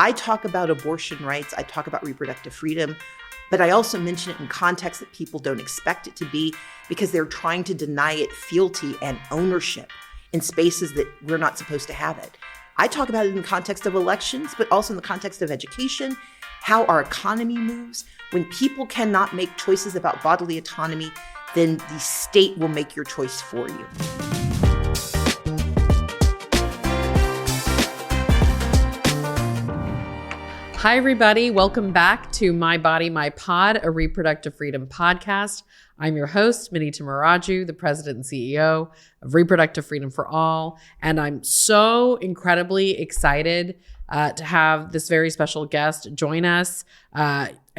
I talk about abortion rights, I talk about reproductive freedom, but I also mention it in context that people don't expect it to be because they're trying to deny it fealty and ownership in spaces that we're not supposed to have it. I talk about it in the context of elections, but also in the context of education, how our economy moves. When people cannot make choices about bodily autonomy, then the state will make your choice for you. Hi, everybody. Welcome back to My Body, My Pod, a reproductive freedom podcast. I'm your host, Minnie Tamaraju, the president and CEO of Reproductive Freedom for All. And I'm so incredibly excited to have this very special guest join us.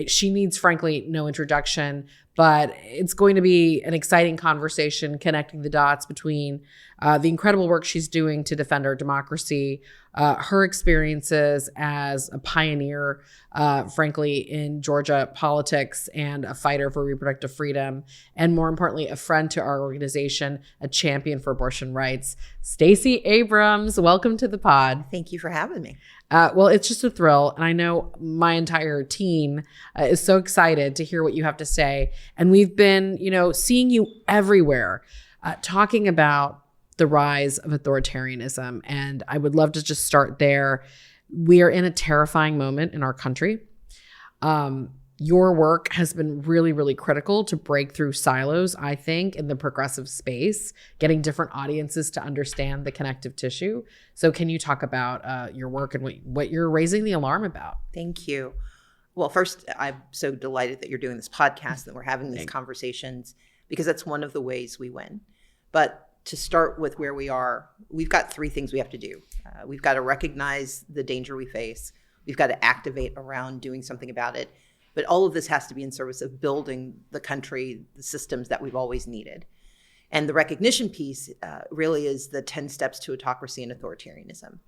She needs, frankly, no introduction, but it's going to be an exciting conversation connecting the dots between the incredible work she's doing to defend our democracy, her experiences as a pioneer, frankly, in Georgia politics and a fighter for reproductive freedom, and more importantly, a friend to our organization, a champion for abortion rights. Stacey Abrams, welcome to the pod. Thank you for having me. Well, it's just a thrill. And I know my entire team is so excited to hear what you have to say. And we've been, seeing you everywhere talking about the rise of authoritarianism. And I would love to just start there. We are in a terrifying moment in our country. Your work has been really, really critical to break through silos, I think, in the progressive space, getting different audiences to understand the connective tissue. So can you talk about your work and what you're raising the alarm about? Thank you. Well, first, I'm so delighted that you're doing this podcast, that we're having these conversations, because that's one of the ways we win. But to start with where we are, we've got three things we have to do. We've got to recognize the danger we face. We've got to activate around doing something about it. But all of this has to be in service of building the country, the systems that we've always needed. And the recognition piece really is the 10 steps to autocracy and authoritarianism.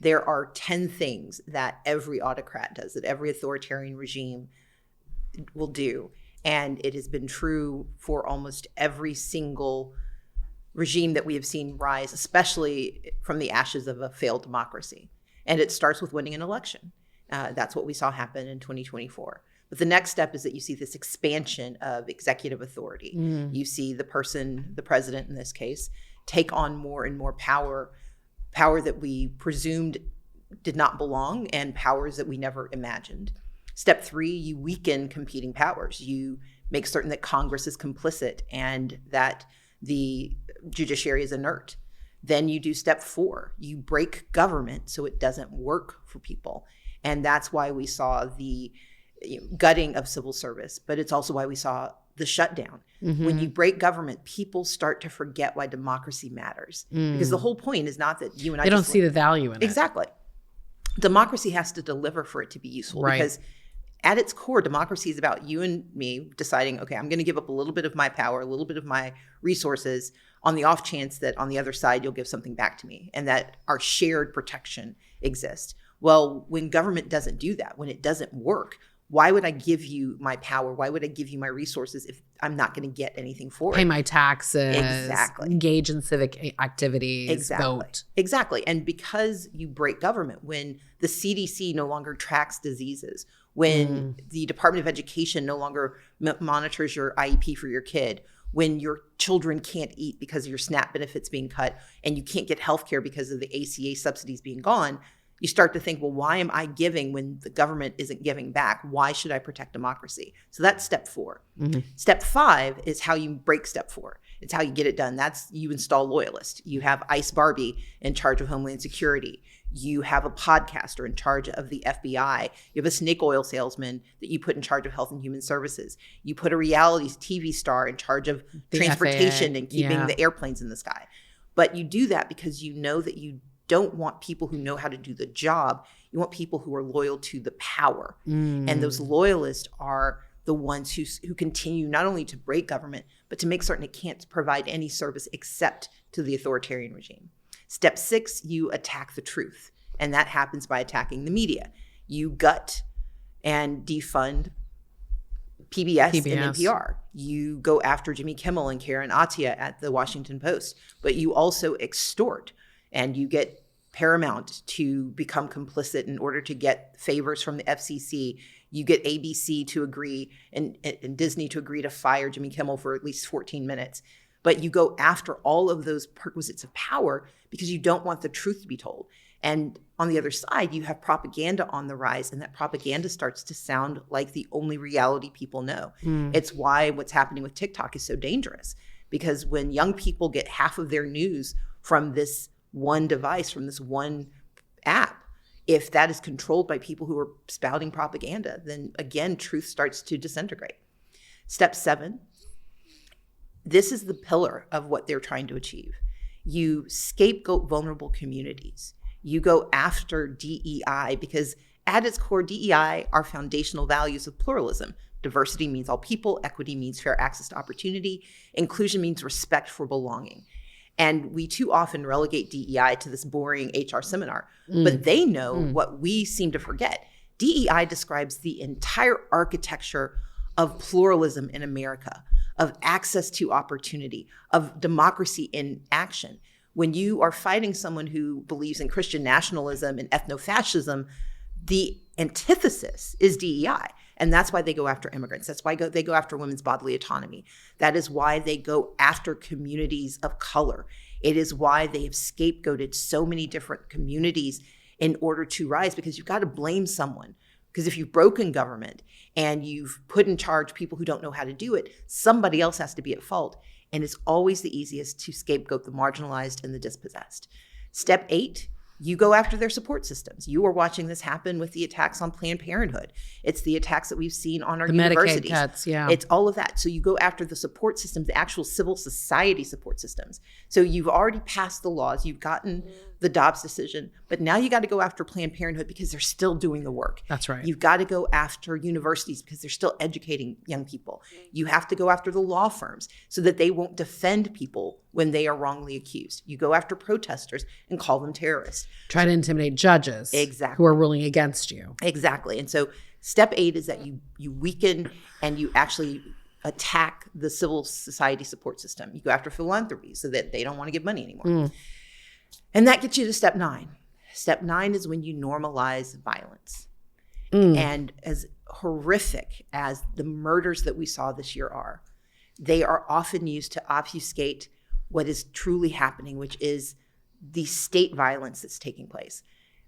There are 10 things that every autocrat does, that every authoritarian regime will do. And it has been true for almost every single regime that we have seen rise, especially from the ashes of a failed democracy. And it starts with winning an election. That's what we saw happen in 2024. But the next step is that you see this expansion of executive authority. You see the person, the president in this case, take on more and more power that we presumed did not belong and powers that we never imagined. Step 3, you weaken competing powers. You make certain that Congress is complicit and that the judiciary is inert. Then you do step 4, you break government so it doesn't work for people. And that's why we saw the gutting of civil service, but it's also why we saw the shutdown. When you break government, people start to forget why democracy matters. Because the whole point is not that you and I don't see the value in it. Exactly. Democracy has to deliver for it to be useful. Right. Because at its core, democracy is about you and me deciding, okay, I'm going to give up a little bit of my power, a little bit of my resources on the off chance that on the other side, you'll give something back to me and that our shared protection exists. Well, when government doesn't do that, when it doesn't work, why would I give you my power? Why would I give you my resources if I'm not going to get anything for it? Pay my taxes. Exactly. Engage in civic activities. Vote. Exactly. And because you break government, when the CDC no longer tracks diseases, when the Department of Education no longer monitors your IEP for your kid, when your children can't eat because of your SNAP benefits being cut and you can't get health care because of the ACA subsidies being gone, you start to think, well, why am I giving when the government isn't giving back? Why should I protect democracy? So that's step 4. Step 5 is how you break step 4. It's how you get it done. That's you install loyalists. You have Ice Barbie in charge of Homeland Security. You have a podcaster in charge of the FBI. You have a snake oil salesman that you put in charge of Health and Human Services. You put a reality TV star in charge of transportation and keeping the airplanes in the sky. But you do that because you know that you don't want people who know how to do the job. You want people who are loyal to the power. And those loyalists are the ones who continue not only to break government, but to make certain it can't provide any service except to the authoritarian regime. Step 6, you attack the truth. And that happens by attacking the media. You gut and defund PBS and NPR. You go after Jimmy Kimmel and Karen Attiah at the Washington Post, but you also extort and you get Paramount to become complicit in order to get favors from the FCC. You get ABC to agree and Disney to agree to fire Jimmy Kimmel for at least 14 minutes. But you go after all of those perquisites of power because you don't want the truth to be told. And on the other side, you have propaganda on the rise, and that propaganda starts to sound like the only reality people know. It's why what's happening with TikTok is so dangerous, because when young people get half of their news from this one device, from this one app, if that is controlled by people who are spouting propaganda, then again, truth starts to disintegrate. Step 7, this is the pillar of what they're trying to achieve. You scapegoat vulnerable communities. You go after DEI because at its core, DEI are foundational values of pluralism. Diversity means all people. Equity means fair access to opportunity. Inclusion means respect for belonging. And we too often relegate DEI to this boring HR seminar, but they know what we seem to forget. DEI describes the entire architecture of pluralism in America, of access to opportunity, of democracy in action. When you are fighting someone who believes in Christian nationalism and ethno-fascism, the antithesis is DEI. And that's why they go after immigrants. That's why they go after women's bodily autonomy. That is why they go after communities of color. It is why they have scapegoated so many different communities in order to rise, because you've got to blame someone. Because if you've broken government and you've put in charge people who don't know how to do it, somebody else has to be at fault. And it's always the easiest to scapegoat the marginalized and the dispossessed. Step 8, you go after their support systems. You are watching this happen with the attacks on Planned Parenthood. It's the attacks that we've seen on our universities. Medicaid cuts, yeah. It's all of that. So you go after the support systems, the actual civil society support systems. So you've already passed the laws. You've gotten the Dobbs decision. But now you got to go after Planned Parenthood because they're still doing the work. That's right. You've got to go after universities because they're still educating young people. You have to go after the law firms so that they won't defend people when they are wrongly accused. You go after protesters and call them terrorists. Try to intimidate judges who are ruling against you. Exactly. And so step 8 is that you weaken and you actually attack the civil society support system. You go after philanthropy so that they don't want to give money anymore. And that gets you to step 9. Step 9 is when you normalize violence. And as horrific as the murders that we saw this year are, they are often used to obfuscate what is truly happening, which is the state violence that's taking place.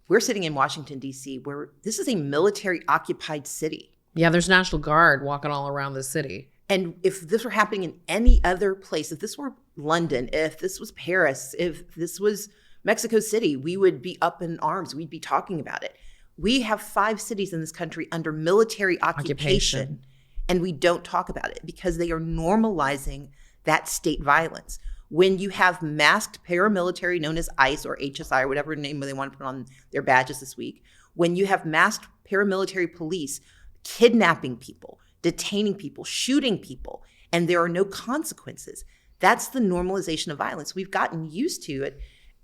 We're sitting in Washington, D.C., where this is a military-occupied city. Yeah, there's National Guard walking all around the city. And if this were happening in any other place, if this were London, if this was Paris, if this was Mexico City, we would be up in arms. We'd be talking about it. We have 5 cities in this country under military occupation, and we don't talk about it because they are normalizing that state violence. When you have masked paramilitary known as ICE or HSI or whatever name they want to put on their badges this week, when you have masked paramilitary police kidnapping people, detaining people, shooting people, and there are no consequences, that's the normalization of violence. We've gotten used to it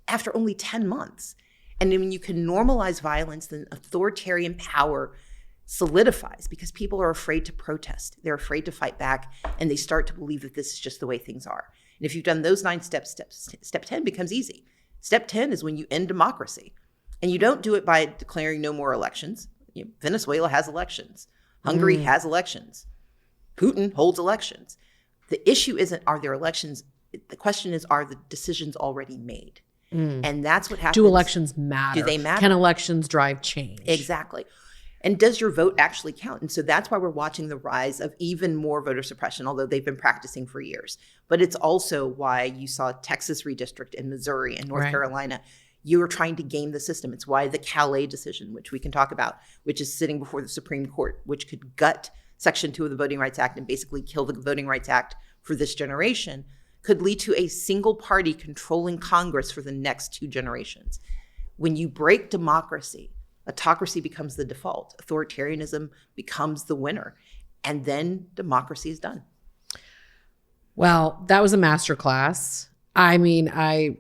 after only 10 months. And then when you can normalize violence, then authoritarian power solidifies because people are afraid to protest. They're afraid to fight back, and they start to believe that this is just the way things are. And if you've done those 9 steps, step 10 becomes easy. Step 10 is when you end democracy. And you don't do it by declaring no more elections. Venezuela has elections. Hungary has elections. Putin holds elections. The issue isn't, are there elections? The question is, are the decisions already made? And that's what happens. Do elections matter? Do they matter? Can elections drive change? Exactly. And does your vote actually count? And so that's why we're watching the rise of even more voter suppression, although they've been practicing for years. But it's also why you saw Texas redistrict in Missouri and North Carolina. You are trying to game the system. It's why the Calais decision, which we can talk about, which is sitting before the Supreme Court, which could gut Section 2 of the Voting Rights Act and basically kill the Voting Rights Act for this generation, could lead to a single party controlling Congress for the next 2 generations. When you break democracy, autocracy becomes the default. Authoritarianism becomes the winner. And then democracy is done. Well, that was a masterclass. I mean, I'm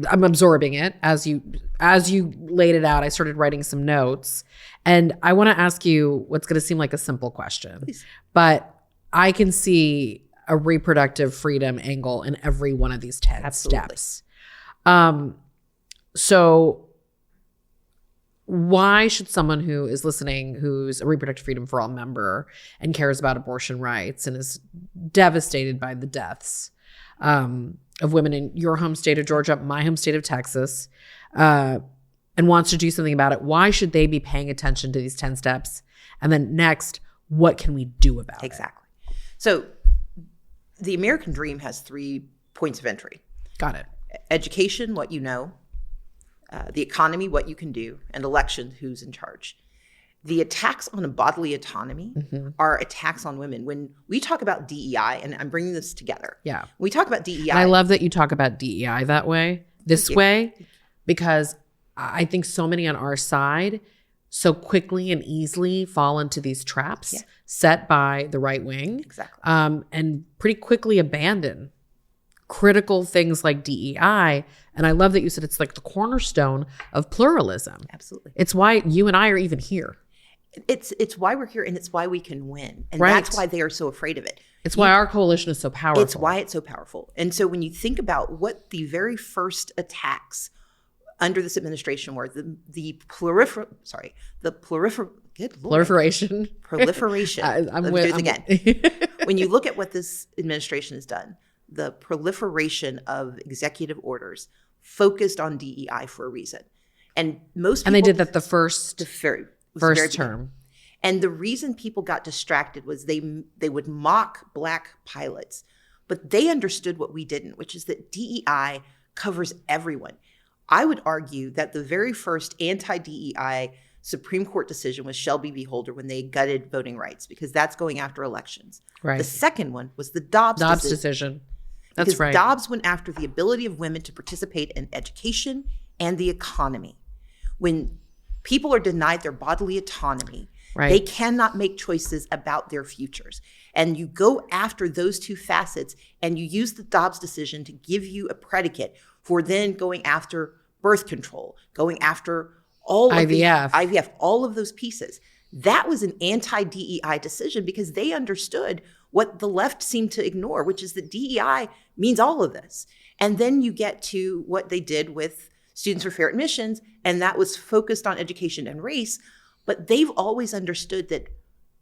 absorbing it as you laid it out. I started writing some notes, and I want to ask you what's going to seem like a simple question, Please. But I can see a reproductive freedom angle in every one of these 10 steps. So why should someone who is listening, who's a Reproductive Freedom for All member and cares about abortion rights and is devastated by the deaths of women in your home state of Georgia, my home state of Texas, and wants to do something about it, why should they be paying attention to these 10 steps? And then next, what can we do about it? Exactly. So the American dream has 3 points of entry. Got it. Education, what you know, the economy, what you can do, and election, who's in charge. The attacks on bodily autonomy are attacks on women. When we talk about DEI, and I'm bringing this together. Yeah. When we talk about DEI. And I love that you talk about DEI that way, this way, because I think so many on our side so quickly and easily fall into these traps set by the right wing. Exactly. And pretty quickly abandon critical things like DEI. And I love that you said it's like the cornerstone of pluralism. Absolutely. It's why you and I are even here. It's why we're here, and it's why we can win. And Right. that's why they are so afraid of it. It's why our coalition is so powerful. It's why it's so powerful. And so when you think about what the very first attacks under this administration were, proliferation. I'm Let me do it again. When you look at what this administration has done, the proliferation of executive orders focused on DEI for a reason. And most people, and they did that the first very term. And the reason people got distracted was they would mock Black pilots, but they understood what we didn't, which is that DEI covers everyone. I would argue that the very first anti-DEI Supreme Court decision was Shelby v. Holder when they gutted voting rights, because that's going after elections. Right. The second one was the Dobbs decision. That's because right. Dobbs went after the ability of women to participate in education and the economy. When people are denied their bodily autonomy, they cannot make choices about their futures. And you go after those 2 facets, and you use the Dobbs decision to give you a predicate for then going after birth control, going after all of IVF, all of those pieces. That was an anti-DEI decision because they understood what the left seemed to ignore, which is that DEI means all of this. And then you get to what they did with Students for Fair Admissions, and that was focused on education and race. But they've always understood that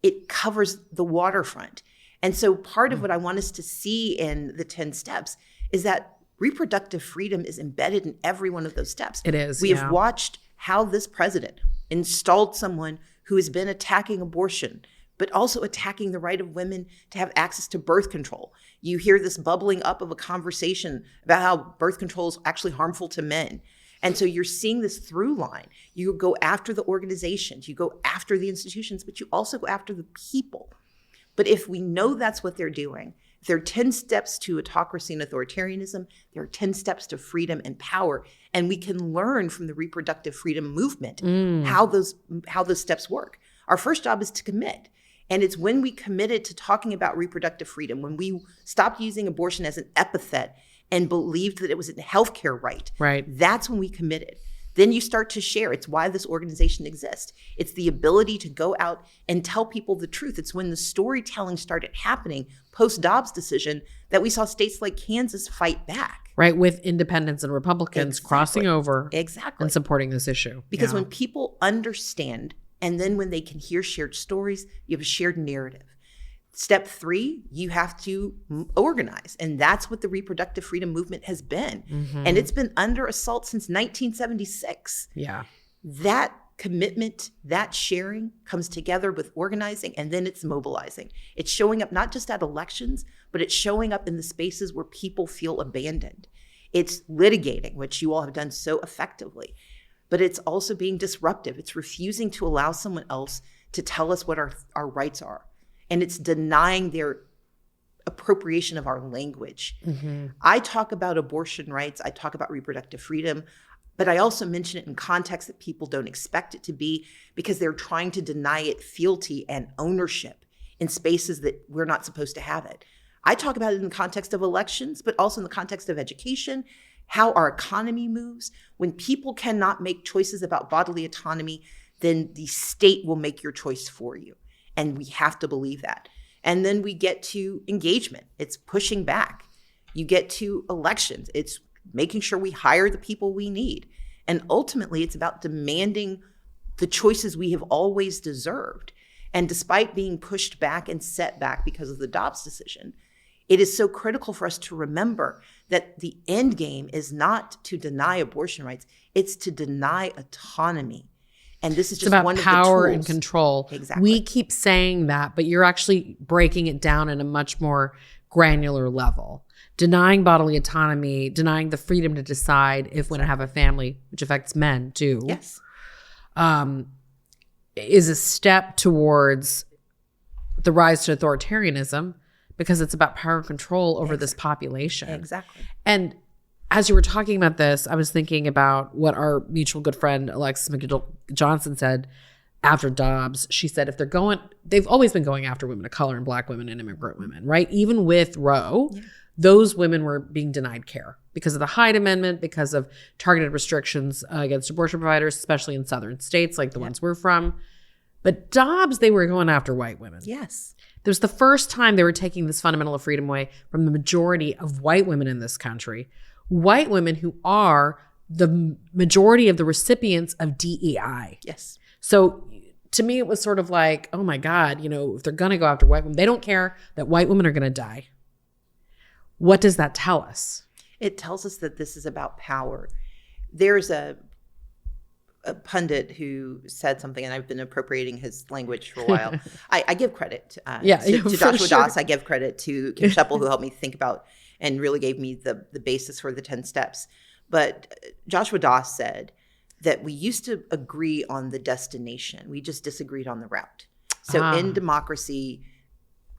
it covers the waterfront. And so part of what I want us to see in the 10 steps is that reproductive freedom is embedded in every one of those steps. It is. We have watched how this president installed someone who has been attacking abortion, but also attacking the right of women to have access to birth control. You hear this bubbling up of a conversation about how birth control is actually harmful to men. And so you're seeing this through line. You go after the organizations, you go after the institutions, but you also go after the people. But if we know that's what they're doing, if there are 10 steps to autocracy and authoritarianism, there are 10 steps to freedom and power. And we can learn from the reproductive freedom movement how those steps work. Our first job is to commit. And it's when we committed to talking about reproductive freedom, when we stopped using abortion as an epithet and believed that it was a healthcare right. That's when we committed. Then you start to share. It's why this organization exists. It's the ability to go out and tell people the truth. It's when the storytelling started happening post-Dobbs decision that we saw states like Kansas fight back. Right, with independents and Republicans crossing over and supporting this issue. Because when people understand, and then when they can hear shared stories, you have a shared narrative. Step 3, you have to organize. And that's what the reproductive freedom movement has been. And it's been under assault since 1976. That commitment, that sharing comes together with organizing, and then it's mobilizing. It's showing up not just at elections, but it's showing up in the spaces where people feel abandoned. It's litigating, which you all have done so effectively. But it's also being disruptive. It's refusing to allow someone else to tell us what our rights are. And it's denying their appropriation of our language. I talk about abortion rights. I talk about reproductive freedom. But I also mention it in context that people don't expect it to be, because they're trying to deny it fealty and ownership in spaces that we're not supposed to have it. I talk about it in the context of elections, but also in the context of education, how our economy moves. When people cannot make choices about bodily autonomy, then the state will make your choice for you. And we have to believe that. And then we get to engagement. It's pushing back. You get to elections. It's making sure we hire the people we need. And ultimately, it's about demanding the choices we have always deserved. And despite being pushed back and set back because of the Dobbs decision, it is so critical for us to remember that the end game is not to deny abortion rights, it's to deny autonomy. And this is just about one of the power tools. and control. Exactly. We keep saying that, but you're actually breaking it down in a much more granular level. Denying bodily autonomy, denying the freedom to decide if when to have a family, which affects men too. Yes. Is a step towards the rise to authoritarianism, because it's about power and control over this population. Exactly. And as you were talking about this, I was thinking about what our mutual good friend Alexis McGill-Johnson said after Dobbs. She said they've always been going after women of color and Black women and immigrant women, right? Even with Roe, those women were being denied care because of the Hyde Amendment, because of targeted restrictions against abortion providers, especially in southern states like the ones we're from. But Dobbs, they were going after white women. Yes. It was the first time they were taking this fundamental freedom away from the majority of white women in this country. White women who are the majority of the recipients of DEI. Yes. So to me, it was sort of like, oh my God, if they're going to go after white women, they don't care that white women are going to die. What does that tell us? It tells us that this is about power. There's a pundit who said something, and I've been appropriating his language for a while. I give credit to Joshua Doss. I give credit to Kim Sheppel, who helped me think about and really gave me the basis for the 10 steps. But Joshua Doss said that we used to agree on the destination. We just disagreed on the route. So in democracy,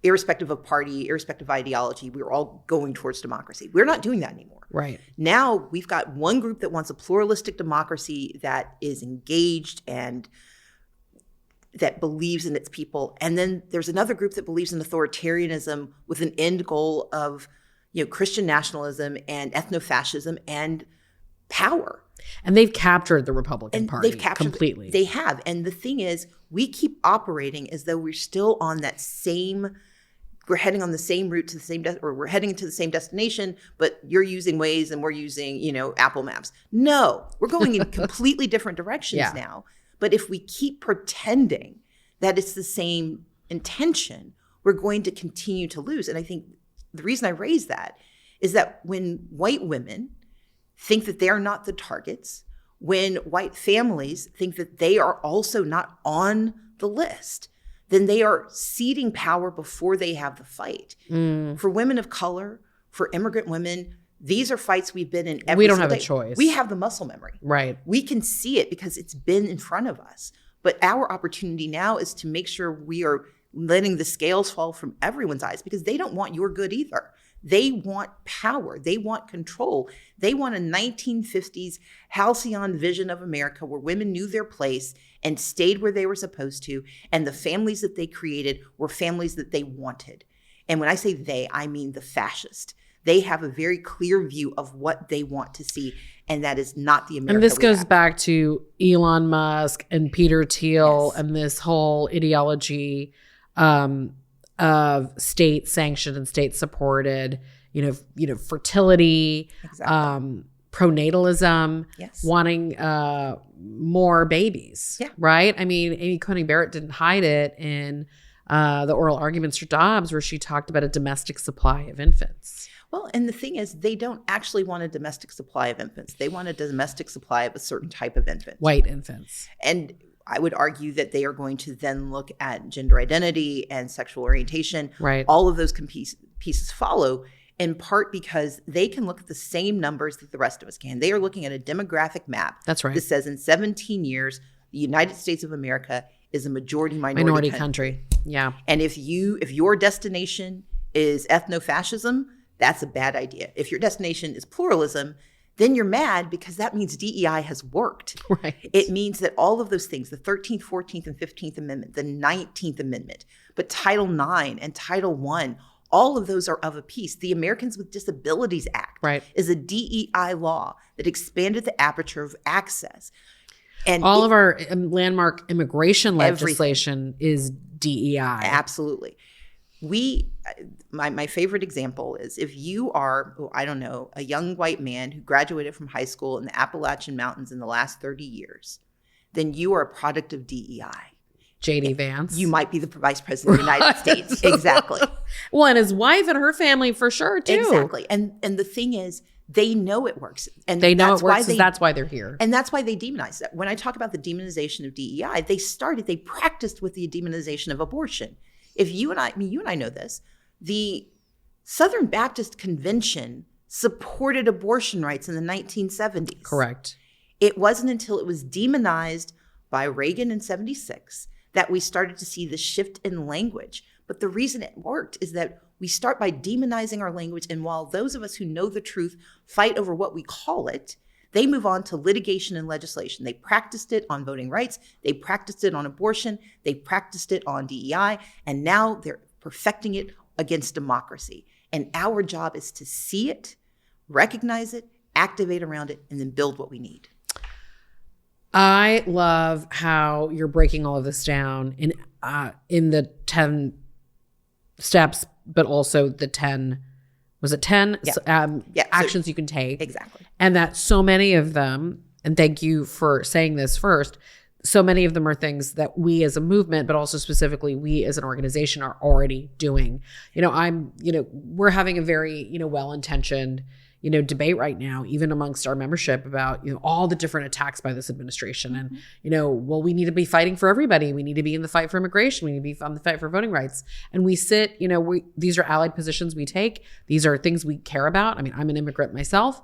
irrespective of party, irrespective of ideology, we were all going towards democracy. We're not doing that anymore. Right. Now we've got one group that wants a pluralistic democracy that is engaged and that believes in its people. And then there's another group that believes in authoritarianism with an end goal of, Christian nationalism and ethno-fascism and power. And they've captured the Republican Party completely. They have. And the thing is, we keep operating as though we're still on that same, we're heading on the same route to the same, or we're heading to the same destination, but you're using Waze and we're using, Apple Maps. No, we're going in completely different directions now. But if we keep pretending that it's the same intention, we're going to continue to lose. And I think the reason I raise that is that when white women think that they are not the targets, when white families think that they are also not on the list, then they are ceding power before they have the fight. For women of color, for immigrant women, these are fights we've been in every We don't single have day. a choice. We have the muscle memory. Right. We can see it because it's been in front of us. But our opportunity now is to make sure we are letting the scales fall from everyone's eyes, because they don't want your good either. They want power. They want control. They want a 1950s halcyon vision of America where women knew their place and stayed where they were supposed to. And the families that they created were families that they wanted. And when I say they, I mean the fascist. They have a very clear view of what they want to see. And that is not the America. And this goes have. back to Elon Musk and Peter Thiel and this whole ideology of state sanctioned and state supported, fertility, pronatalism, wanting more babies, right? I mean, Amy Coney Barrett didn't hide it in the oral arguments for Dobbs, where she talked about a domestic supply of infants. Well, and the thing is, they don't actually want a domestic supply of infants. They want a domestic supply of a certain type of infant. White infants. And I would argue that they are going to then look at gender identity and sexual orientation. Right. All of those pieces follow, in part because they can look at the same numbers that the rest of us can. They are looking at a demographic map. That's right. That says in 17 years, the United States of America is a minority country. Yeah. And if your destination is ethno-fascism, that's a bad idea. If your destination is pluralism, then you're mad because that means DEI has worked. Right. It means that all of those things, the 13th, 14th, and 15th Amendment, the 19th Amendment, but Title IX and Title I, all of those are of a piece. The Americans with Disabilities Act is a DEI law that expanded the aperture of access. And all of our landmark immigration legislation is DEI. Absolutely. my favorite example is if you are, a young white man who graduated from high school in the Appalachian Mountains in the last 30 years, then you are a product of DEI. J.D. Vance. You might be the vice president of the United States. Exactly. Well, and his wife and her family for sure, too. Exactly. And the thing is, they know it works. And they know it works, that's why they're here. And that's why they demonize it. When I talk about the demonization of DEI, they practiced with the demonization of abortion. If you and I know this, the Southern Baptist Convention supported abortion rights in the 1970s. Correct. It wasn't until it was demonized by Reagan in 76 that we started to see the shift in language. But the reason it worked is that we start by demonizing our language, and while those of us who know the truth fight over what we call it, they move on to litigation and legislation. They practiced it on voting rights. They practiced it on abortion. They practiced it on DEI. And now they're perfecting it against democracy. And our job is to see it, recognize it, activate around it, and then build what we need. I love how you're breaking all of this down in the 10 steps, but also the 10, was it 10 actions you can take? Exactly. And that so many of them, and thank you for saying this first, so many of them are things that we as a movement, but also specifically we as an organization are already doing. We're having a very, well-intentioned, debate right now, even amongst our membership about, all the different attacks by this administration. And, we need to be fighting for everybody. We need to be in the fight for immigration. We need to be on the fight for voting rights. And we sit, these are allied positions we take. These are things we care about. I mean, I'm an immigrant myself.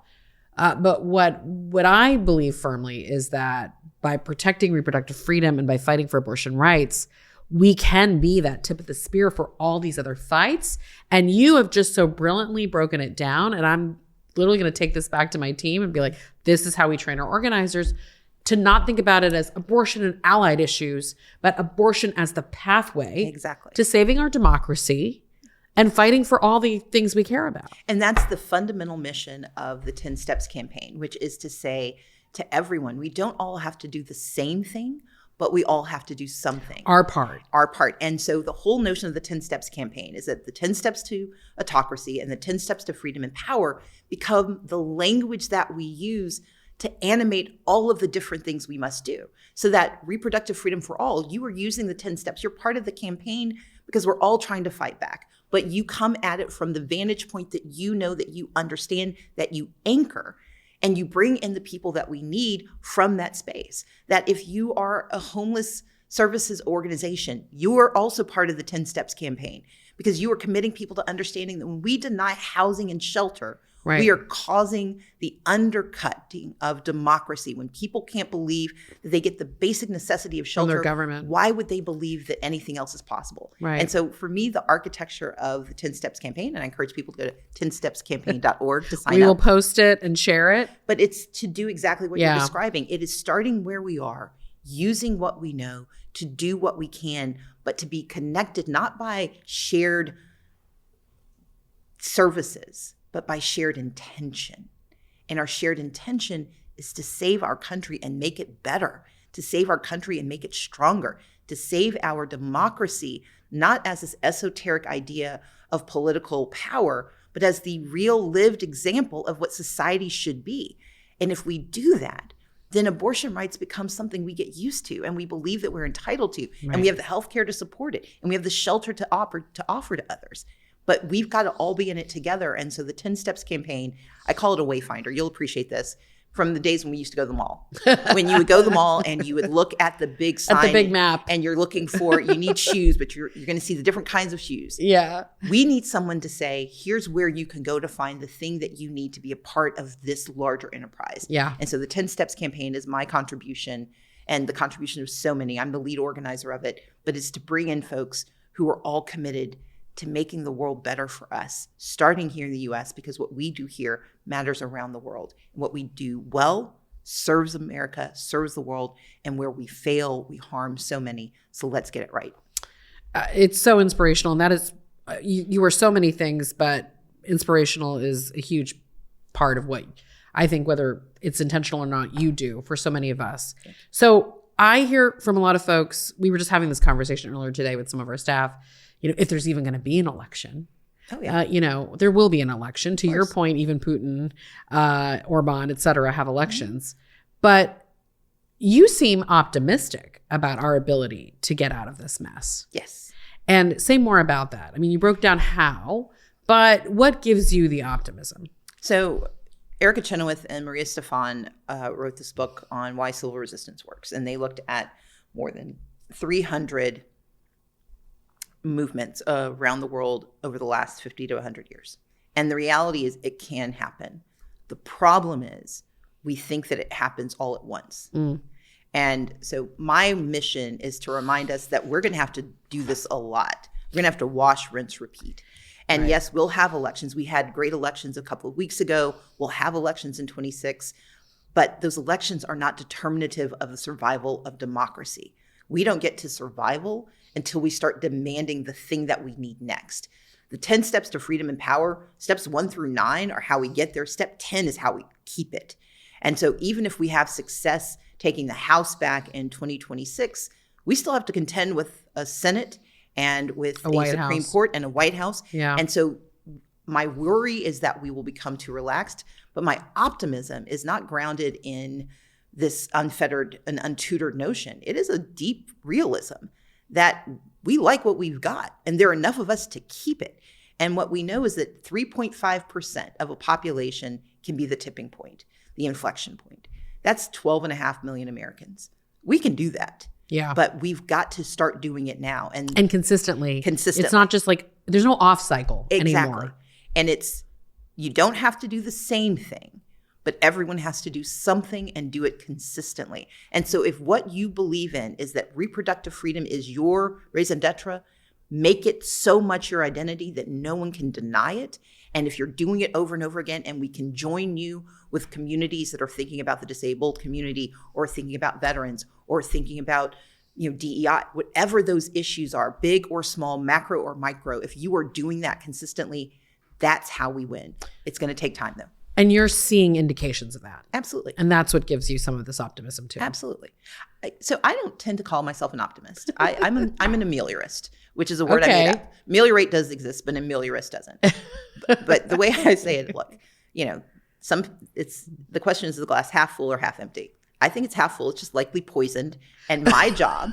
But what I believe firmly is that by protecting reproductive freedom and by fighting for abortion rights, we can be that tip of the spear for all these other fights. And you have just so brilliantly broken it down. And I'm literally going to take this back to my team and be like, this is how we train our organizers to not think about it as abortion and allied issues, but abortion as the pathway to saving our democracy and fighting for all the things we care about. And that's the fundamental mission of the 10 Steps campaign, which is to say to everyone, we don't all have to do the same thing, but we all have to do something. Our part. And so the whole notion of the 10 Steps campaign is that the 10 steps to autocracy and the 10 steps to freedom and power become the language that we use to animate all of the different things we must do. So that reproductive freedom for all, you are using the 10 steps. You're part of the campaign because we're all trying to fight back. But you come at it from the vantage point that you know, that you understand, that you anchor. And you bring in the people that we need from that space. That if you are a homeless services organization, you are also part of the 10 Steps campaign because you are committing people to understanding that when we deny housing and shelter, we are causing the undercutting of democracy. When people can't believe that they get the basic necessity of shelter, from their government, why would they believe that anything else is possible? Right. And so for me, the architecture of the 10 Steps campaign, and I encourage people to go to 10stepscampaign.org to sign up. We will post it and share it. But it's to do exactly what you're describing. It is starting where we are, using what we know to do what we can, but to be connected not by shared services, but by shared intention. And our shared intention is to save our country and make it better, to save our country and make it stronger, to save our democracy, not as this esoteric idea of political power, but as the real lived example of what society should be. And if we do that, then abortion rights become something we get used to and we believe that we're entitled to. Right. And we have the healthcare to support it. And we have the shelter to offer to others. But we've got to all be in it together. And so the 10 Steps campaign, I call it a wayfinder. You'll appreciate this. From the days when we used to go to the mall. When you would go to the mall and you would look at the big sign. At the big map. And you're looking for, you need shoes, but you're going to see the different kinds of shoes. Yeah. We need someone to say, here's where you can go to find the thing that you need to be a part of this larger enterprise. Yeah. And so the 10 Steps campaign is my contribution and the contribution of so many. I'm the lead organizer of it, but it's to bring in folks who are all committed to making the world better for us, starting here in the US, because what we do here matters around the world. And what we do well serves America, serves the world, and where we fail, we harm so many. So let's get it right. It's so inspirational. And that is, you are so many things, but inspirational is a huge part of what I think, whether it's intentional or not, you do for so many of us. So I hear from a lot of folks, we were just having this conversation earlier today with some of our staff, if there's even going to be an election. Oh, yeah. There will be an election. To your point, even Putin, Orban, et cetera, have elections. But you seem optimistic about our ability to get out of this mess. Yes. And say more about that. I mean, you broke down how, but what gives you the optimism? So Erica Chenoweth and Maria Stefan wrote this book on why civil resistance works. And they looked at more than 300 movements around the world over the last 50 to 100 years. And the reality is it can happen. The problem is we think that it happens all at once. And so my mission is to remind us that we're going to have to do this a lot. We're going to have to wash, rinse, repeat. And yes, we'll have elections. We had great elections a couple of weeks ago. We'll have elections in 26. But those elections are not determinative of the survival of democracy. We don't get to survival until we start demanding the thing that we need next. The 10 steps to freedom and power, steps 1 through 9 are how we get there. Step 10 is how we keep it. And so even if we have success taking the House back in 2026, we still have to contend with a Senate and with a Supreme Court and a White House. Yeah. And so my worry is that we will become too relaxed, but my optimism is not grounded in this unfettered and untutored notion. It is a deep realism that we like what we've got, and there are enough of us to keep it. And what we know is that 3.5% of a population can be the tipping point, the inflection point. That's 12.5 million Americans. We can do that. Yeah. But we've got to start doing it now. And consistently. It's not just like, there's no off cycle anymore. And you don't have to do the same thing, but everyone has to do something and do it consistently. And so if what you believe in is that reproductive freedom is your raison d'etre, make it so much your identity that no one can deny it. And if you're doing it over and over again, and we can join you with communities that are thinking about the disabled community or thinking about veterans or thinking about DEI, whatever those issues are, big or small, macro or micro, if you are doing that consistently, that's how we win. It's going to take time, though. And you're seeing indications of that. Absolutely. And that's what gives you some of this optimism, too. Absolutely. So I don't tend to call myself an optimist. I'm an ameliorist, which is a word I made up. Ameliorate does exist, but ameliorist doesn't. but the way I say it, look, the question is the glass half full or half empty? I think it's half full. It's just likely poisoned. And my job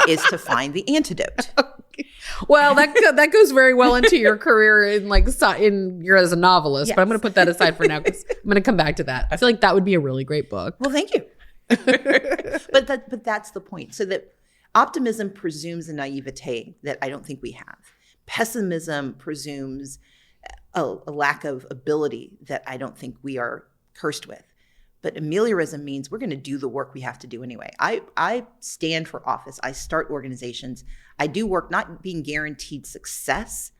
is to find the antidote. Well, that goes very well into your career you're as a novelist, yes. But I'm going to put that aside for now because I'm going to come back to that. I feel like that would be a really great book. Well, thank you. But that's the point. So that optimism presumes a naivete that I don't think we have. Pessimism presumes a lack of ability that I don't think we are cursed with. But ameliorism means we're going to do the work we have to do anyway. I stand for office. I start organizations. I do work not being guaranteed success,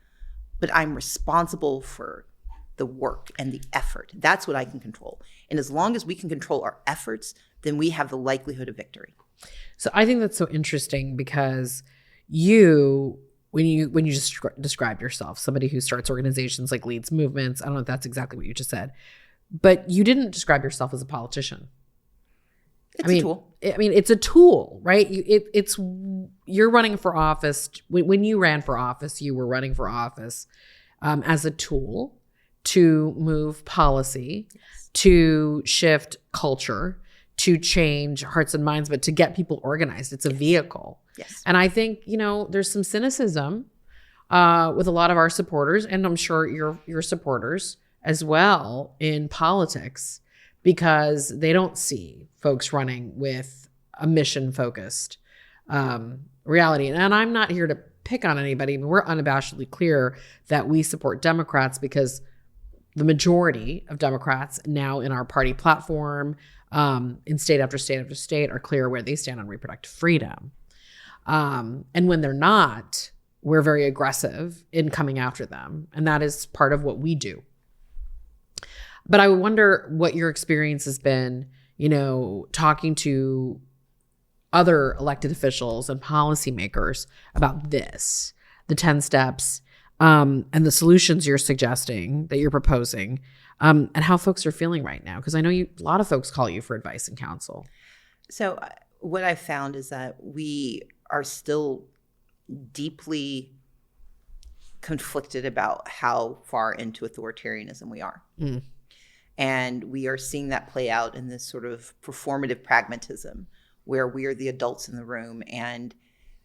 but I'm responsible for the work and the effort. That's what I can control. And as long as we can control our efforts, then we have the likelihood of victory. So I think that's so interesting because when you just described yourself, somebody who starts organizations, like leads movements, I don't know if that's exactly what you just said, but you didn't describe yourself as a politician. It's a tool. It's a tool, right? You're running for office. When you ran for office, you were running for office as a tool to move policy, yes. To shift culture, to change hearts and minds, but to get people organized. It's a vehicle. Yes. And I think, there's some cynicism with a lot of our supporters, and I'm sure your supporters as well in politics, because they don't see folks running with a mission-focused reality. And I'm not here to pick on anybody, but we're unabashedly clear that we support Democrats because the majority of Democrats now in our party platform, in state after state after state, are clear where they stand on reproductive freedom. And when they're not, we're very aggressive in coming after them. And that is part of what we do. But I wonder what your experience has been, talking to other elected officials and policymakers about this, the 10 steps, and the solutions you're suggesting, that you're proposing, and how folks are feeling right now. Because I know a lot of folks call you for advice and counsel. So what I've found is that we are still deeply conflicted about how far into authoritarianism we are. And we are seeing that play out in this sort of performative pragmatism where we are the adults in the room. And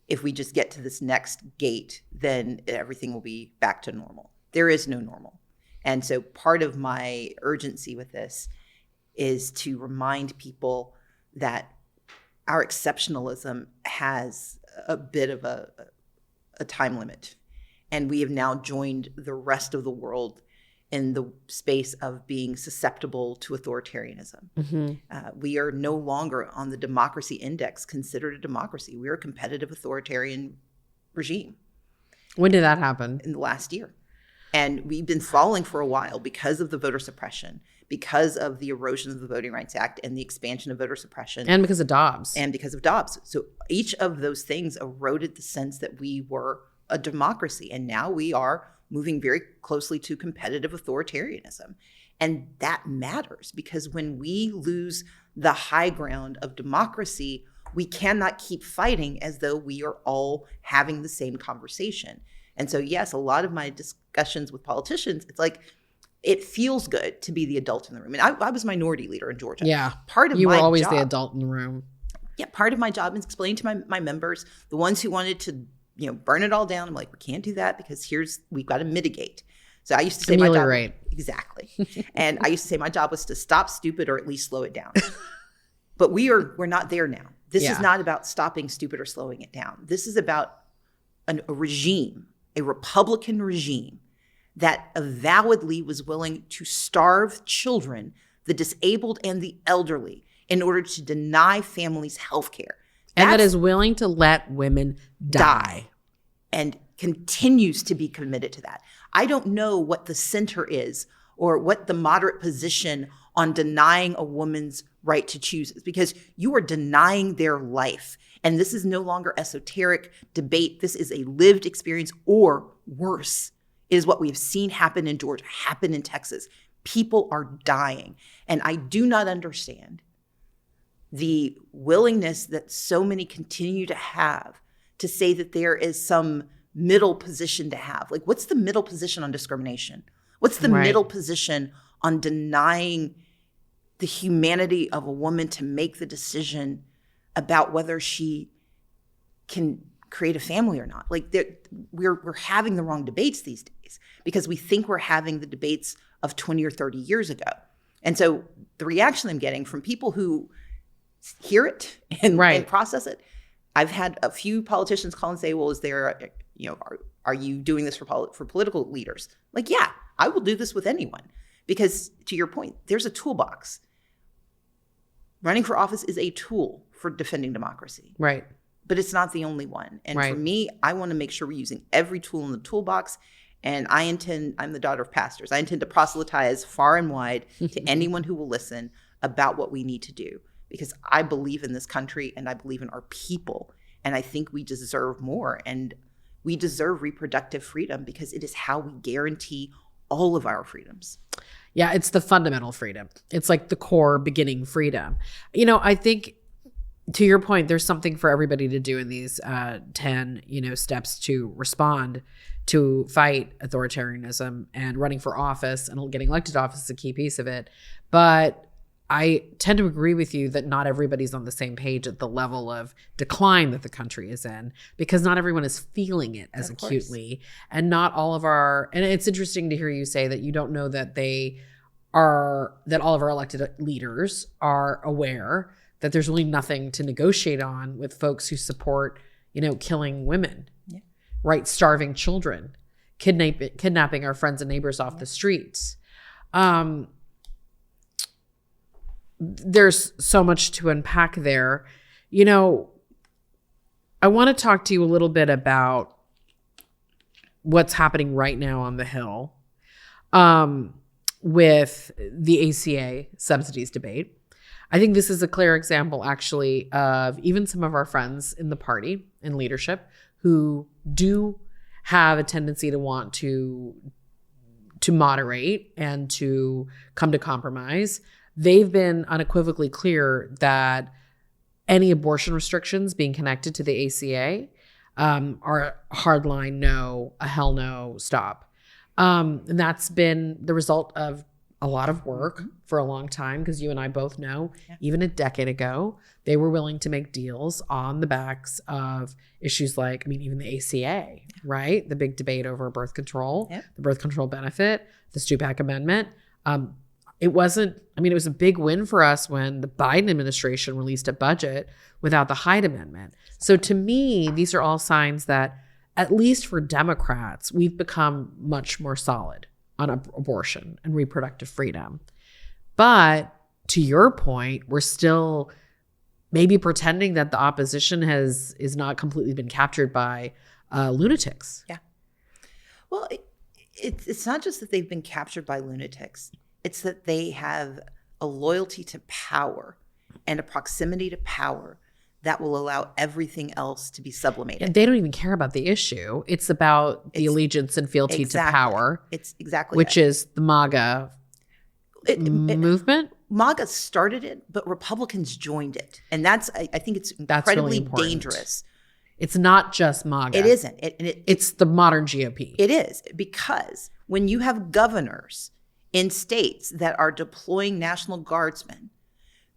if we just get to this next gate, then everything will be back to normal. There is no normal. And so part of my urgency with this is to remind people that our exceptionalism has a bit of a time limit. And we have now joined the rest of the world in the space of being susceptible to authoritarianism. We are no longer on the democracy index considered a democracy. We are a competitive authoritarian regime. When did that happen? In the last year. And we've been falling for a while because of the voter suppression, because of the erosion of the Voting Rights Act and the expansion of voter suppression. And because of Dobbs. And because of Dobbs. So each of those things eroded the sense that we were a democracy. And now we are moving very closely to competitive authoritarianism. And that matters because when we lose the high ground of democracy, we cannot keep fighting as though we are all having the same conversation. And so, yes, a lot of my discussions with politicians, it's like, it feels good to be the adult in the room. And I was minority leader in Georgia. Yeah. Part of you my were always job, the adult in the room. Yeah. Part of my job is explaining to my members, the ones who wanted to, burn it all down. I'm like, we can't do that because we've got to mitigate. So I used to say my job. Exactly. And I used to say my job was to stop stupid or at least slow it down. But we're not there now. This is not about stopping stupid or slowing it down. This is about a regime, a Republican regime that avowedly was willing to starve children, the disabled and the elderly, in order to deny families health care. And that is willing to let women die. And continues to be committed to that. I don't know what the center is or what the moderate position on denying a woman's right to choose is, because you are denying their life. And this is no longer esoteric debate. This is a lived experience, or worse. It is what we have seen happen in Georgia, happen in Texas. People are dying. And I do not understand the willingness that so many continue to have to say that there is some middle position to have. Like, what's the middle position on discrimination? What's the middle position on denying the humanity of a woman to make the decision about whether she can create a family or not? Like, we're having the wrong debates these days because we think we're having the debates of 20 or 30 years ago. And so the reaction I'm getting from people who hear it and process it, I've had a few politicians call and say, well, is there, are you doing this for political leaders? Like, yeah, I will do this with anyone. Because to your point, there's a toolbox. Running for office is a tool for defending democracy. Right. But it's not the only one. And for me, I want to make sure we're using every tool in the toolbox. And I'm the daughter of pastors. I intend to proselytize far and wide to anyone who will listen about what we need to do. Because I believe in this country and I believe in our people. And I think we deserve more. And we deserve reproductive freedom because it is how we guarantee all of our freedoms. Yeah, it's the fundamental freedom. It's like the core beginning freedom. I think, to your point, there's something for everybody to do in these 10, steps to respond to fight authoritarianism, and running for office and getting elected to office is a key piece of it. But I tend to agree with you that not everybody's on the same page at the level of decline that the country is in, because not everyone is feeling it as acutely. And not all of and it's interesting to hear you say that you don't know that that all of our elected leaders are aware that there's really nothing to negotiate on with folks who support, killing women, right? Starving children, kidnapping our friends and neighbors off the streets. There's so much to unpack there. I want to talk to you a little bit about what's happening right now on the Hill with the ACA subsidies debate. I think this is a clear example, actually, of even some of our friends in the party and leadership who do have a tendency to want to moderate and to come to compromise. They've been unequivocally clear that any abortion restrictions being connected to the ACA are a hardline no, a hell no, stop. And that's been the result of a lot of work for a long time, because you and I both know, even a decade ago, they were willing to make deals on the backs of issues like, even the ACA, right? The big debate over birth control, the birth control benefit, the Stupak Amendment. It was a big win for us when the Biden administration released a budget without the Hyde Amendment. So to me, these are all signs that, at least for Democrats, we've become much more solid on abortion and reproductive freedom. But to your point, we're still maybe pretending that the opposition is not completely been captured by lunatics. Yeah. Well, it's not just that they've been captured by lunatics. It's that they have a loyalty to power and a proximity to power that will allow everything else to be sublimated. And they don't even care about the issue. It's about the allegiance and fealty to power. It's exactly which is the MAGA movement. MAGA started it, but Republicans joined it. And I think it's incredibly dangerous. It's not just MAGA. It isn't. It's the modern GOP. It is, because when you have governors in states that are deploying National Guardsmen,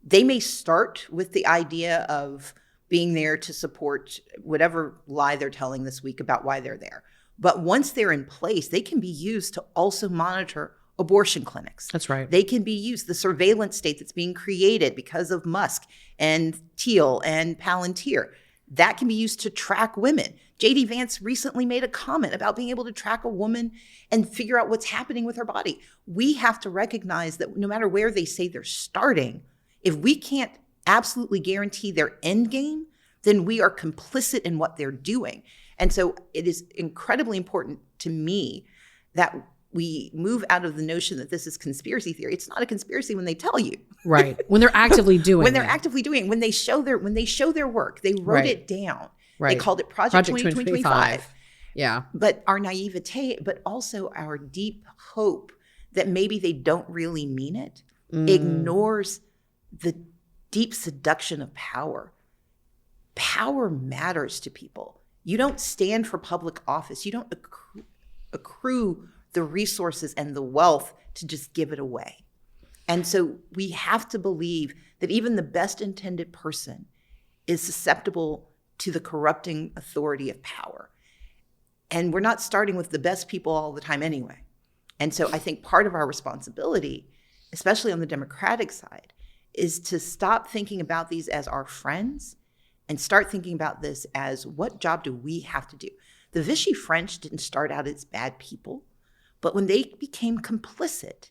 they may start with the idea of being there to support whatever lie they're telling this week about why they're there. But once they're in place, they can be used to also monitor abortion clinics. That's right. They can be used, the surveillance state that's being created because of Musk and Thiel and Palantir, that can be used to track women. J.D. Vance recently made a comment about being able to track a woman and figure out what's happening with her body. We have to recognize that no matter where they say they're starting, if we can't absolutely guarantee their end game, then we are complicit in what they're doing. And so it is incredibly important to me that we move out of the notion that this is conspiracy theory. It's not a conspiracy when they tell you. Right. When they're actively doing when they show their work, they wrote it down. Right. They called it Project 2025. Yeah. But our naivete, but also our deep hope that maybe they don't really mean it, ignores the deep seduction of power. Power matters to people. You don't stand for public office. You don't accrue the resources and the wealth to just give it away. And so we have to believe that even the best intended person is susceptible to the corrupting authority of power. And we're not starting with the best people all the time anyway. And so I think part of our responsibility, especially on the Democratic side, is to stop thinking about these as our friends and start thinking about this as, what job do we have to do? The Vichy French didn't start out as bad people, but when they became complicit,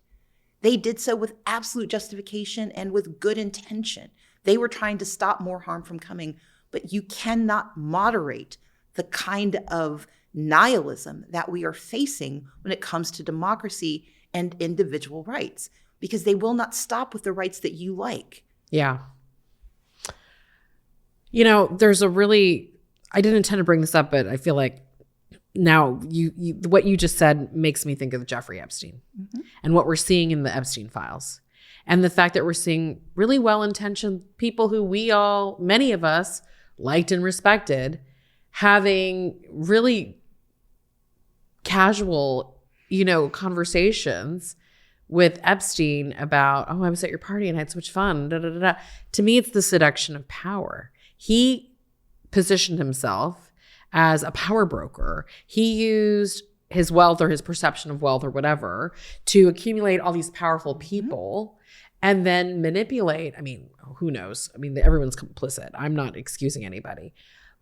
they did so with absolute justification and with good intention. They were trying to stop more harm from coming, but you cannot moderate the kind of nihilism that we are facing when it comes to democracy and individual rights, because they will not stop with the rights that you like. Yeah. There's I didn't intend to bring this up, but I feel like now you what you just said makes me think of Jeffrey Epstein and what we're seeing in the Epstein files. And the fact that we're seeing really well-intentioned people who many of us liked and respected, having really casual, conversations with Epstein about, I was at your party and I had so much fun. Da, da, da, da. To me, it's the seduction of power. He positioned himself as a power broker. He used his wealth or his perception of wealth or whatever to accumulate all these powerful people and then manipulate. Who knows? Everyone's complicit. I'm not excusing anybody.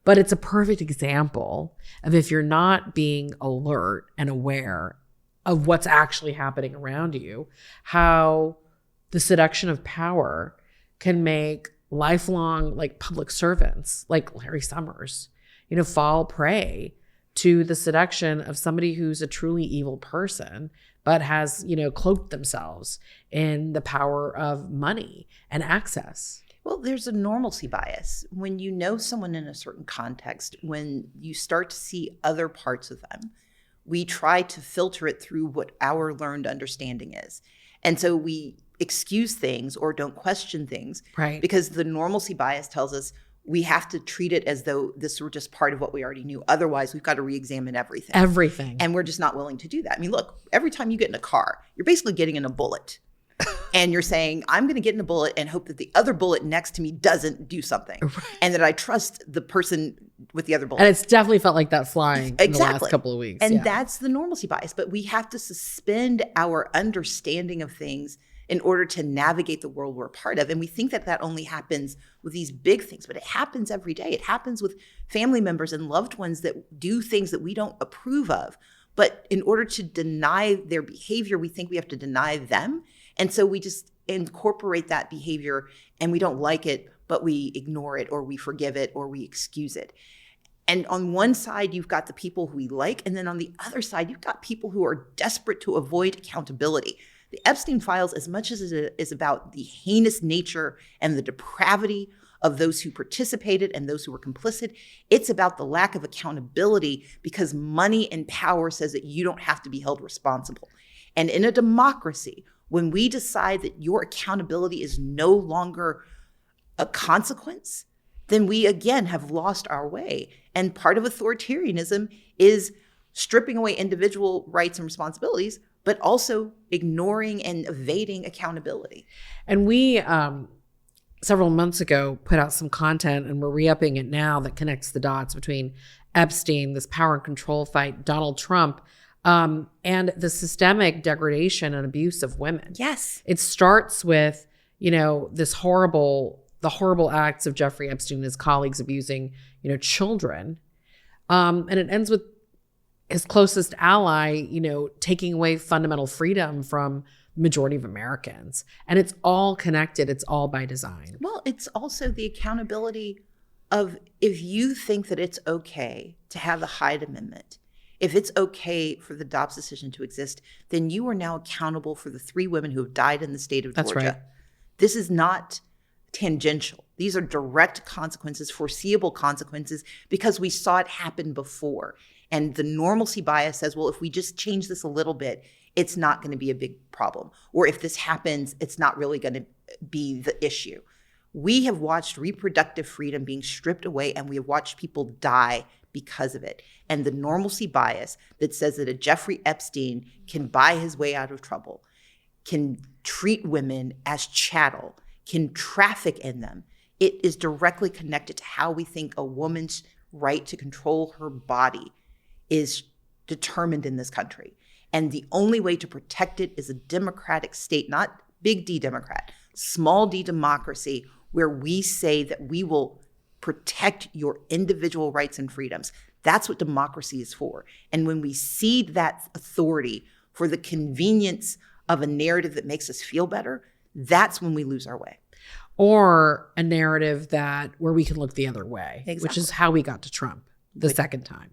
But it's a perfect example of, if you're not being alert and aware of what's actually happening around you, how the seduction of power can make lifelong public servants like Larry Summers, fall prey to the seduction of somebody who's a truly evil person, but has, cloaked themselves in the power of money and access. Well, there's a normalcy bias. When you know someone in a certain context, when you start to see other parts of them, we try to filter it through what our learned understanding is. And so we excuse things or don't question things, right? Because the normalcy bias tells us, we have to treat it as though this were just part of what we already knew. Otherwise, we've got to re-examine everything. Everything. And we're just not willing to do that. I mean, look, every time you get in a car, you're basically getting in a bullet. And you're saying, I'm going to get in a bullet and hope that the other bullet next to me doesn't do something. Right. And that I trust the person with the other bullet. And it's definitely felt like that flying in the last couple of weeks. And that's the normalcy bias. But we have to suspend our understanding of things in order to navigate the world we're a part of. And we think that that only happens with these big things, but it happens every day. It happens with family members and loved ones that do things that we don't approve of. But in order to deny their behavior, we think we have to deny them. And so we just incorporate that behavior and we don't like it, but we ignore it or we forgive it or we excuse it. And on one side, you've got the people who we like. And then on the other side, you've got people who are desperate to avoid accountability. The Epstein files, as much as it is about the heinous nature and the depravity of those who participated and those who were complicit, it's about the lack of accountability because money and power says that you don't have to be held responsible. And in a democracy, when we decide that your accountability is no longer a consequence, then we again have lost our way. And part of authoritarianism is stripping away individual rights and responsibilities, but also ignoring and evading accountability. And we, several months ago, put out some content, and we're re-upping it now, that connects the dots between Epstein, this power and control fight, Donald Trump, and the systemic degradation and abuse of women. Yes. It starts with, the horrible acts of Jeffrey Epstein and his colleagues abusing, children. And it ends with his closest ally, taking away fundamental freedom from majority of Americans. And it's all connected. It's all by design. Well, it's also the accountability of, if you think that it's okay to have the Hyde Amendment, if it's okay for the Dobbs decision to exist, then you are now accountable for the 3 women who have died in the state of Georgia. That's right. This is not tangential. These are direct consequences, foreseeable consequences, because we saw it happen before. And the normalcy bias says, well, if we just change this a little bit, it's not going to be a big problem. Or if this happens, it's not really going to be the issue. We have watched reproductive freedom being stripped away, and we have watched people die because of it. And the normalcy bias that says that a Jeffrey Epstein can buy his way out of trouble, can treat women as chattel, can traffic in them, it is directly connected to how we think a woman's right to control her body is determined in this country. And the only way to protect it is a democratic state, not big D Democrat, small d democracy, where we say that we will protect your individual rights and freedoms. That's what democracy is for. And when we cede that authority for the convenience of a narrative that makes us feel better, that's when we lose our way. Or a narrative where we can look the other way, exactly. Which is how we got to Trump the second time.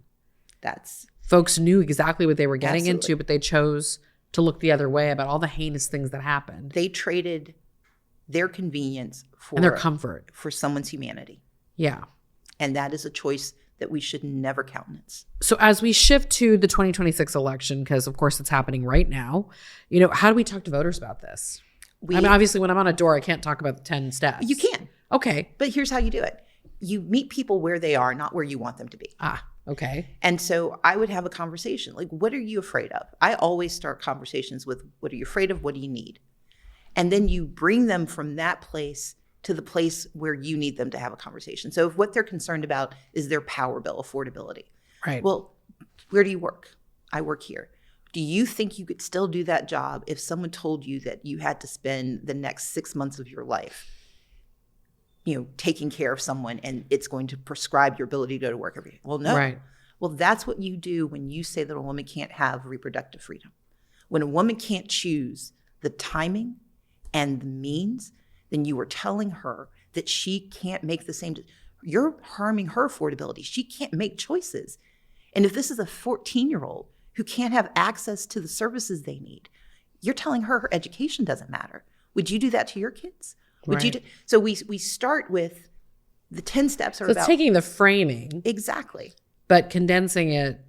Folks knew exactly what they were getting absolutely. into, but they chose to look the other way about all the heinous things that happened. They traded their convenience and their comfort for someone's humanity. Yeah. And that is a choice that we should never countenance. So as we shift to the 2026 election, because of course it's happening right now, how do we talk to voters about this? Obviously when I'm on a door, I can't talk about the 10 steps. You can. Okay. But here's how you do it. You meet people where they are, not where you want them to be. Okay. And so I would have a conversation. Like, what are you afraid of? I always start conversations with, what are you afraid of? What do you need? And then you bring them from that place to the place where you need them to have a conversation. So if what they're concerned about is their power bill, affordability. Right. Well, where do you work? I work here. Do you think you could still do that job if someone told you that you had to spend the next 6 months of your life, taking care of someone, and it's going to prescribe your ability to go to work every day? Well, no. Right. Well, that's what you do when you say that a woman can't have reproductive freedom. When a woman can't choose the timing and the means, then you are telling her that she can't make the same. You're harming her affordability. She can't make choices. And if this is a 14-year-old who can't have access to the services they need, you're telling her education doesn't matter. Would you do that to your kids? Would you? So we start with the 10 steps are so about it's taking the framing, exactly, but condensing it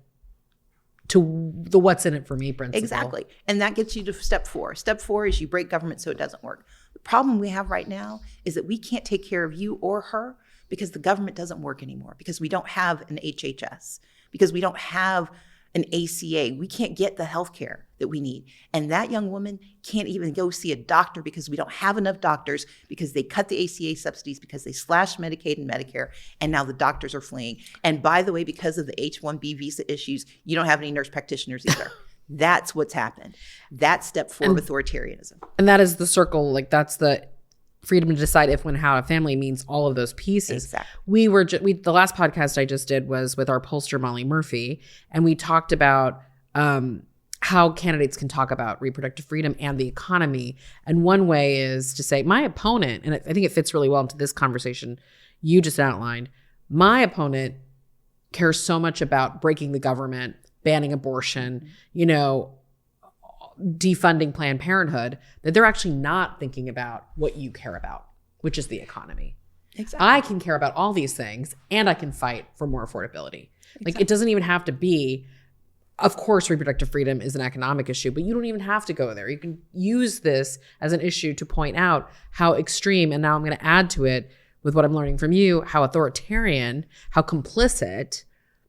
to the what's in it for me principle. Exactly. And that gets you to step 4. Step 4 is you break government so it doesn't work. The problem we have right now is that we can't take care of you or her Because the government doesn't work anymore, because we don't have an HHS, because we don't have an ACA. We can't get the health care that we need. And that young woman can't even go see a doctor because we don't have enough doctors, because they cut the ACA subsidies, because they slashed Medicaid and Medicare, and now the doctors are fleeing. And by the way, because of the H-1B visa issues, you don't have any nurse practitioners either. That's what's happened. That's step 4 of authoritarianism. And that is the circle, like that's the freedom to decide if, when, how a family means all of those pieces. Exactly. The last podcast I just did was with our pollster Molly Murphy, and we talked about how candidates can talk about reproductive freedom and the economy. And one way is to say, my opponent, and I think it fits really well into this conversation you just outlined, my opponent cares so much about breaking the government, banning abortion, defunding Planned Parenthood, that they're actually not thinking about what you care about, which is the economy. Exactly. I can care about all these things, and I can fight for more affordability. Exactly. Like, it doesn't even have to be, of course, reproductive freedom is an economic issue, but you don't even have to go there. You can use this as an issue to point out how extreme, and now I'm going to add to it with what I'm learning from you, how authoritarian, how complicit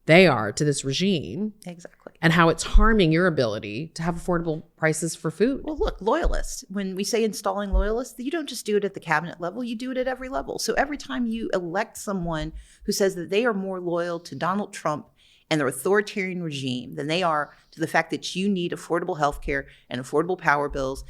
they are to this regime. Exactly. And how it's harming your ability to have affordable prices for food. Well, look, loyalists, when we say installing loyalists, you don't just do it at the cabinet level, you do it at every level. So every time you elect someone who says that they are more loyal to Donald Trump and their authoritarian regime than they are to the fact that you need affordable health care and affordable power bills,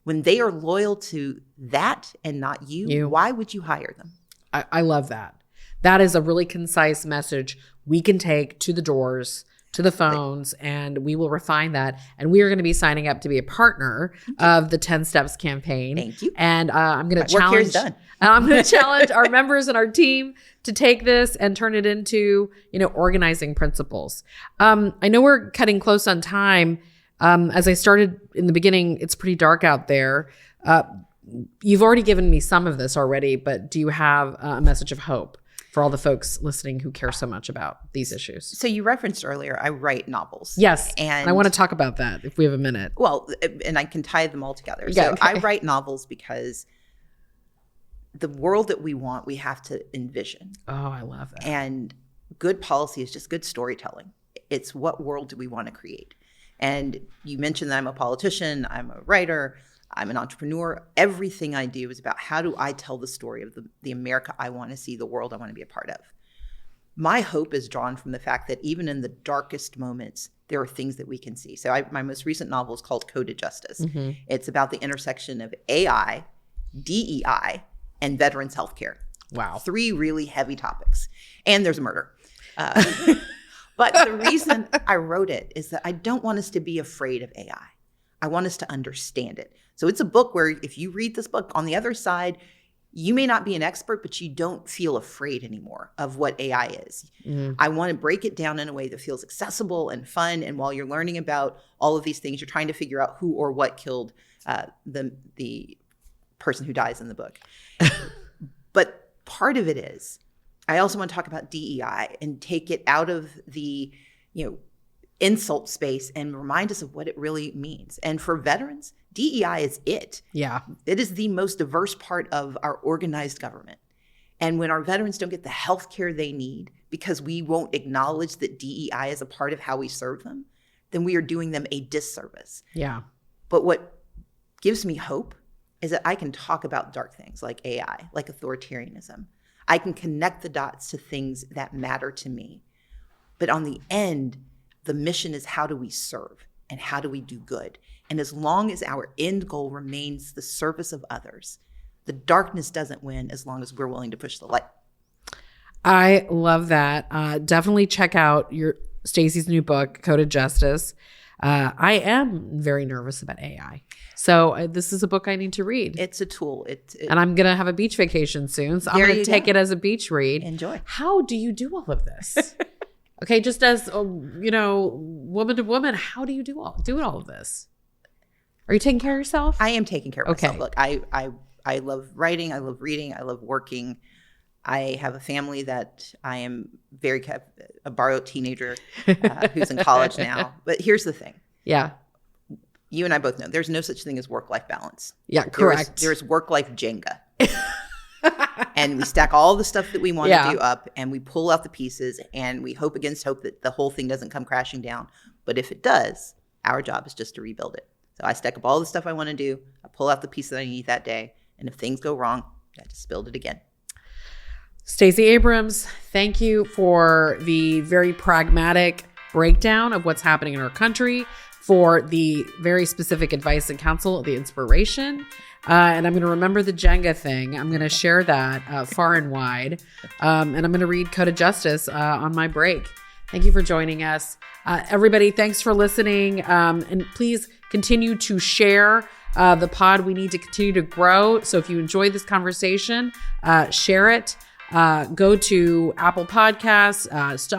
when they are loyal to that and not you, why would you hire them? I love that. That is a really concise message we can take to the doors, to the phones, and we will refine that. And we are going to be signing up to be a partner of the 10 Steps campaign. Thank you. And I'm going to challenge. I'm going to challenge our members and our team to take this and turn it into, organizing principles. I know we're cutting close on time. As I started in the beginning, it's pretty dark out there. You've already given me some of this already, but do you have a message of hope for all the folks listening who care so much about these issues? So you referenced earlier, I write novels. Yes, and I want to talk about that if we have a minute. Well, and I can tie them all together. Yeah, so I write novels because the world that we want, we have to envision. Oh, I love that. And good policy is just good storytelling. It's what world do we want to create? And you mentioned that I'm a politician, I'm a writer, I'm an entrepreneur. Everything I do is about how do I tell the story of the America I want to see, the world I want to be a part of. My hope is drawn from the fact that even in the darkest moments, there are things that we can see. So my most recent novel is called Coded Justice. Mm-hmm. It's about the intersection of AI, DEI, and veterans healthcare. Wow. 3 really heavy topics. And there's murder. But the reason I wrote it is that I don't want us to be afraid of AI. I want us to understand it. So it's a book where if you read this book, on the other side, you may not be an expert, but you don't feel afraid anymore of what AI is. Mm-hmm. I want to break it down in a way that feels accessible and fun. And while you're learning about all of these things, you're trying to figure out who or what killed the person who dies in the book. But part of it is, I also want to talk about DEI and take it out of the, insult space and remind us of what it really means. And for veterans, DEI is it. Yeah. It is the most diverse part of our organized government. And when our veterans don't get the health care they need because we won't acknowledge that DEI is a part of how we serve them, then we are doing them a disservice. Yeah. But what gives me hope is that I can talk about dark things like AI, like authoritarianism. I can connect the dots to things that matter to me. But on the end, the mission is how do we serve and how do we do good? And as long as our end goal remains the service of others, the darkness doesn't win as long as we're willing to push the light. I love that. Definitely check out Stacey's new book, Coded Justice. I am very nervous about AI. So this is a book I need to read. It's a tool. And I'm going to have a beach vacation soon. So I'm going to take it as a beach read. Enjoy. How do you do all of this? Okay, just as, woman to woman, how do you do all of this? Are you taking care of yourself? I am taking care of myself. Look, I love writing. I love reading. I love working. I have a family that I am a borrowed teenager who's in college now. But here's the thing. Yeah. You and I both know there's no such thing as work-life balance. Yeah, correct. There's work-life Jenga. And we stack all the stuff that we want to do up, and we pull out the pieces, and we hope against hope that the whole thing doesn't come crashing down. But if it does, our job is just to rebuild it. So I stack up all the stuff I want to do. I pull out the piece that I need that day. And if things go wrong, I just build it again. Stacey Abrams, thank you for the very pragmatic breakdown of what's happening in our country, for the very specific advice and counsel, the inspiration. And I'm going to remember the Jenga thing. I'm going to share that far and wide. And I'm going to read Code of Justice on my break. Thank you for joining us. Everybody, thanks for listening. And please continue to share the pod. We need to continue to grow. So if you enjoyed this conversation, share it. Go to Apple Podcasts,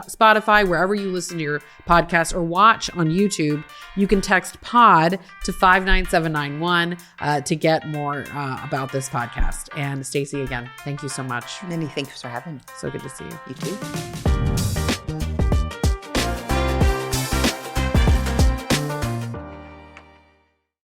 Spotify, wherever you listen to your podcast, or watch on YouTube. You can text POD to 59791 to get more about this podcast. And Stacey, again, thank you so much. Many thanks for having me. So good to see you. You too.